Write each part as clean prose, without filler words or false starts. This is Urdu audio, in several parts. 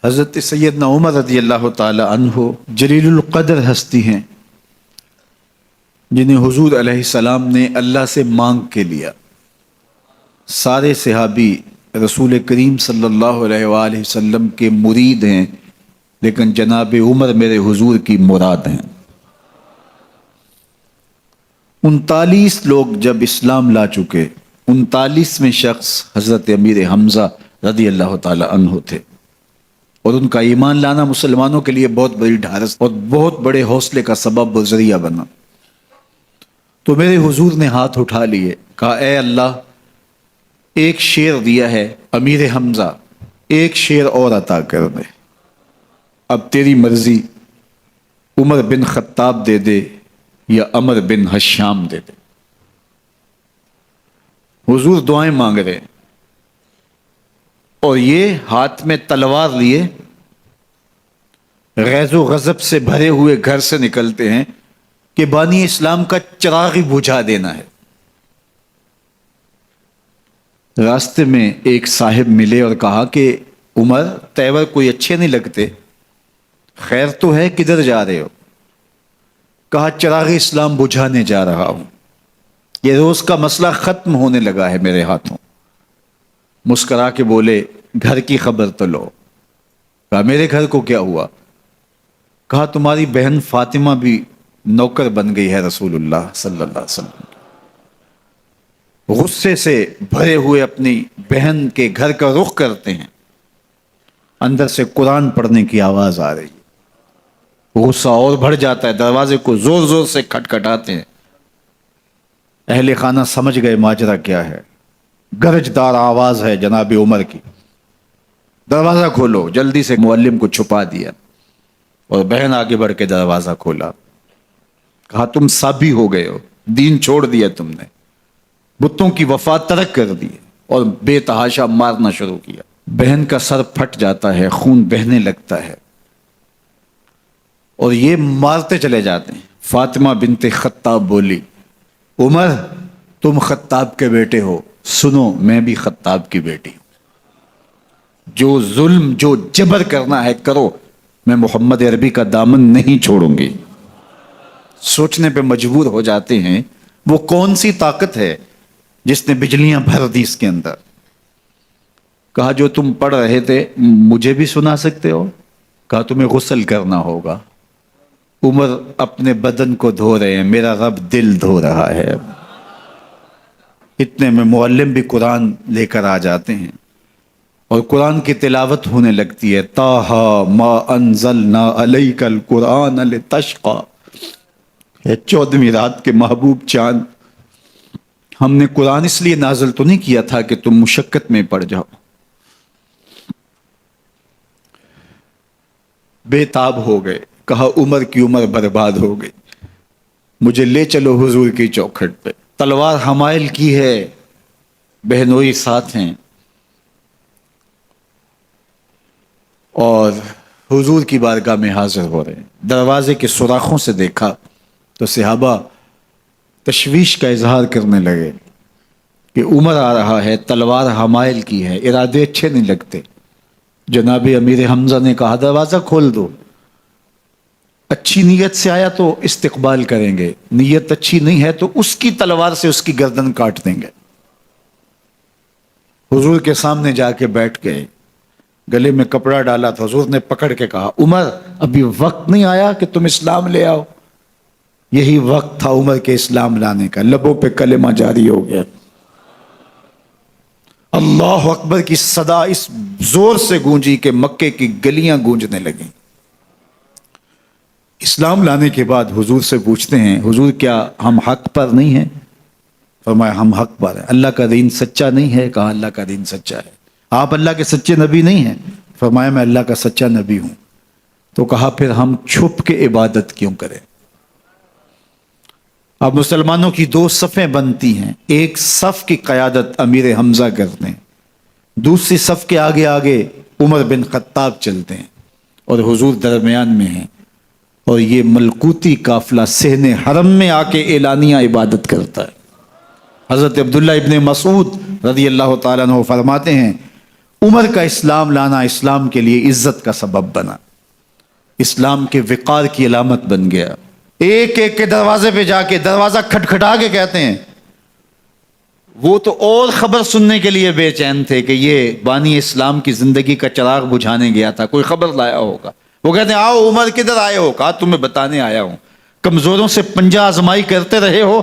حضرت سیدنا عمر رضی اللہ تعالی عنہ جلیل القدر ہستی ہیں جنہیں حضور علیہ السلام نے اللہ سے مانگ کے لیا۔ سارے صحابی رسول کریم صلی اللہ علیہ وآلہ وسلم کے مرید ہیں، لیکن جناب عمر میرے حضور کی مراد ہیں۔ 39 لوگ جب اسلام لا چکے، 39ویں شخص حضرت امیر حمزہ رضی اللہ تعالی عنہ تھے، اور ان کا ایمان لانا مسلمانوں کے لیے بہت بڑی ڈھارس اور بہت بڑے حوصلے کا سبب و ذریعہ بنا۔ تو میرے حضور نے ہاتھ اٹھا لیے، کہا اے اللہ، ایک شیر دیا ہے امیر حمزہ، ایک شیر اور عطا کر دے، اب تیری مرضی، عمر بن خطاب دے دے یا عمر بن حشام دے دے۔ حضور دعائیں مانگ رہے ہیں اور یہ ہاتھ میں تلوار لیے غیظ و غضب سے بھرے ہوئے گھر سے نکلتے ہیں کہ بانی اسلام کا چراغ ہی بجھا دینا ہے۔ راستے میں ایک صاحب ملے اور کہا کہ عمر، تیور کوئی اچھے نہیں لگتے، خیر تو ہے، کدھر جا رہے ہو؟ کہا چراغ اسلام بجھانے جا رہا ہوں، یہ روز کا مسئلہ ختم ہونے لگا ہے میرے ہاتھوں۔ مسکرا کے بولے گھر کی خبر تو لو۔ کہا میرے گھر کو کیا ہوا؟ کہا تمہاری بہن فاطمہ بھی نوکر بن گئی ہے رسول اللہ صلی اللہ علیہ وسلم۔ غصے سے بھرے ہوئے اپنی بہن کے گھر کا رخ کرتے ہیں، اندر سے قرآن پڑھنے کی آواز آ رہی ہے، غصہ اور بڑھ جاتا ہے، دروازے کو زور زور سے کھٹکھٹاتے ہیں۔ اہل خانہ سمجھ گئے ماجرا کیا ہے، گرجدار آواز ہے جناب عمر کی، دروازہ کھولو۔ جلدی سے معلم کو چھپا دیا اور بہن آگے بڑھ کے دروازہ کھولا۔ کہا تم سابی ہو گئے ہو، دین چھوڑ دیا تم نے، بتوں کی وفا ترک کر دی اور بے تحاشا مارنا شروع کیا۔ بہن کا سر پھٹ جاتا ہے، خون بہنے لگتا ہے اور یہ مارتے چلے جاتے ہیں۔ فاطمہ بنت خطاب بولی عمر، تم خطاب کے بیٹے ہو، سنو میں بھی خطاب کی بیٹی ہوں، جو ظلم جو جبر کرنا ہے کرو، میں محمد عربی کا دامن نہیں چھوڑوں گی۔ سوچنے پہ مجبور ہو جاتے ہیں وہ کون سی طاقت ہے جس نے بجلیاں بھر دی اس کے اندر۔ کہا جو تم پڑھ رہے تھے مجھے بھی سنا سکتے ہو؟ کہا تمہیں غسل کرنا ہوگا۔ عمر اپنے بدن کو دھو رہے ہیں، میرا رب دل دھو رہا ہے۔ اتنے میں معلم بھی قرآن لے کر آ جاتے ہیں اور قرآن کی تلاوت ہونے لگتی ہے۔ طٰہٰ ما انزلنا علیک القرآن لتشقیٰ، 14ویں رات کے محبوب چاند، ہم نے قرآن اس لیے نازل تو نہیں کیا تھا کہ تم مشقت میں پڑ جاؤ۔ بے تاب ہو گئے، کہا عمر کی عمر برباد ہو گئی، مجھے لے چلو حضور کی چوکھٹ پہ۔ تلوار حمائل کی ہے، بہنوئی ساتھ ہیں، اور حضور کی بارگاہ میں حاضر ہو رہے ہیں۔ دروازے کے سوراخوں سے دیکھا تو صحابہ تشویش کا اظہار کرنے لگے کہ عمر آ رہا ہے، تلوار حمائل کی ہے، ارادے اچھے نہیں لگتے۔ جناب امیر حمزہ نے کہا دروازہ کھول دو، اچھی نیت سے آیا تو استقبال کریں گے، نیت اچھی نہیں ہے تو اس کی تلوار سے اس کی گردن کاٹ دیں گے۔ حضور کے سامنے جا کے بیٹھ گئے، گلے میں کپڑا ڈالا تو حضور نے پکڑ کے کہا عمر، ابھی وقت نہیں آیا کہ تم اسلام لے آؤ؟ یہی وقت تھا عمر کے اسلام لانے کا۔ لبوں پہ کلمہ جاری ہو گیا، اللہ اکبر کی صدا اس زور سے گونجی کہ مکے کی گلیاں گونجنے لگیں۔ اسلام لانے کے بعد حضور سے پوچھتے ہیں حضور کیا ہم حق پر نہیں ہیں؟ فرمایا ہم حق پر ہیں۔ اللہ کا دین سچا نہیں ہے؟ کہا اللہ کا دین سچا ہے۔ آپ اللہ کے سچے نبی نہیں ہیں؟ فرمایا میں اللہ کا سچا نبی ہوں۔ تو کہا پھر ہم چھپ کے عبادت کیوں کریں؟ اب مسلمانوں کی 2 صفیں بنتی ہیں، ایک صف کی قیادت امیر حمزہ کرتے ہیں، دوسری صف کے آگے آگے عمر بن خطاب چلتے ہیں اور حضور درمیان میں ہیں، اور یہ ملکوتی قافلہ صحن حرم میں آ کے اعلانیہ عبادت کرتا ہے۔ حضرت عبداللہ ابن مسعود رضی اللہ تعالیٰ عنہ فرماتے ہیں عمر کا اسلام لانا اسلام کے لیے عزت کا سبب بنا، اسلام کے وقار کی علامت بن گیا۔ ایک ایک کے دروازے پہ جا کے دروازہ کھٹکھٹا کے کہتے ہیں، وہ تو اور خبر سننے کے لیے بے چین تھے کہ یہ بانی اسلام کی زندگی کا چراغ بجھانے گیا تھا، کوئی خبر لایا ہوگا۔ وہ کہتے ہیں آؤ عمر کدھر آئے ہو؟ کہا تمہیں بتانے آیا ہوں، کمزوروں سے پنجہ آزمائی کرتے رہے ہو،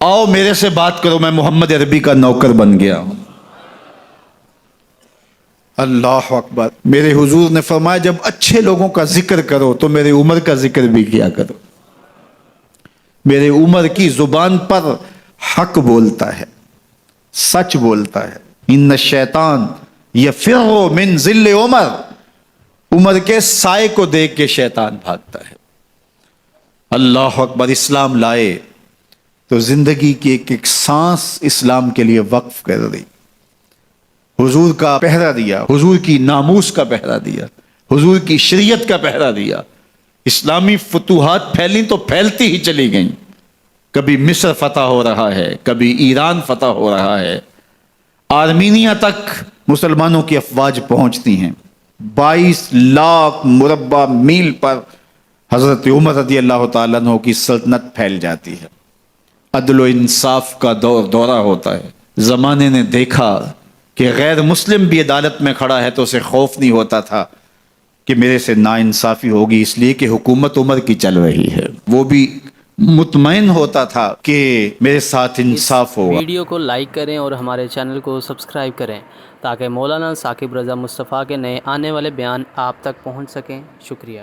آؤ میرے سے بات کرو، میں محمد عربی کا نوکر بن گیا ہوں۔ اللہ اکبر۔ میرے حضور نے فرمایا جب اچھے لوگوں کا ذکر کرو تو میرے عمر کا ذکر بھی کیا کرو۔ میرے عمر کی زبان پر حق بولتا ہے، سچ بولتا ہے۔ ان الشیطان یفر من ظل عمر، عمر کے سائے کو دیکھ کے شیطان بھاگتا ہے۔ اللہ اکبر۔ اسلام لائے تو زندگی کی ایک ایک سانس اسلام کے لیے وقف کر دی، حضور کا پہرا دیا، حضور کی ناموس کا پہرا دیا، حضور کی شریعت کا پہرا دیا۔ اسلامی فتوحات پھیلیں تو پھیلتی ہی چلی گئیں، کبھی مصر فتح ہو رہا ہے، کبھی ایران فتح ہو رہا ہے، آرمینیا تک مسلمانوں کی افواج پہنچتی ہیں۔ 22 لاکھ مربع میل پر حضرت عمر رضی اللہ تعالیٰ عنہ کی سلطنت پھیل جاتی ہے۔ عدل و انصاف کا دورہ ہوتا ہے۔ زمانے نے دیکھا کہ غیر مسلم بھی عدالت میں کھڑا ہے تو اسے خوف نہیں ہوتا تھا کہ میرے سے ناانصافی ہوگی، اس لیے کہ حکومت عمر کی چل رہی ہے۔ وہ بھی مطمئن ہوتا تھا کہ میرے ساتھ انصاف ہوگا۔ ویڈیو کو لائک کریں اور ہمارے چینل کو سبسکرائب کریں تاکہ مولانا ثاقب رضا مصطفیٰ کے نئے آنے والے بیان آپ تک پہنچ سکیں۔ شکریہ۔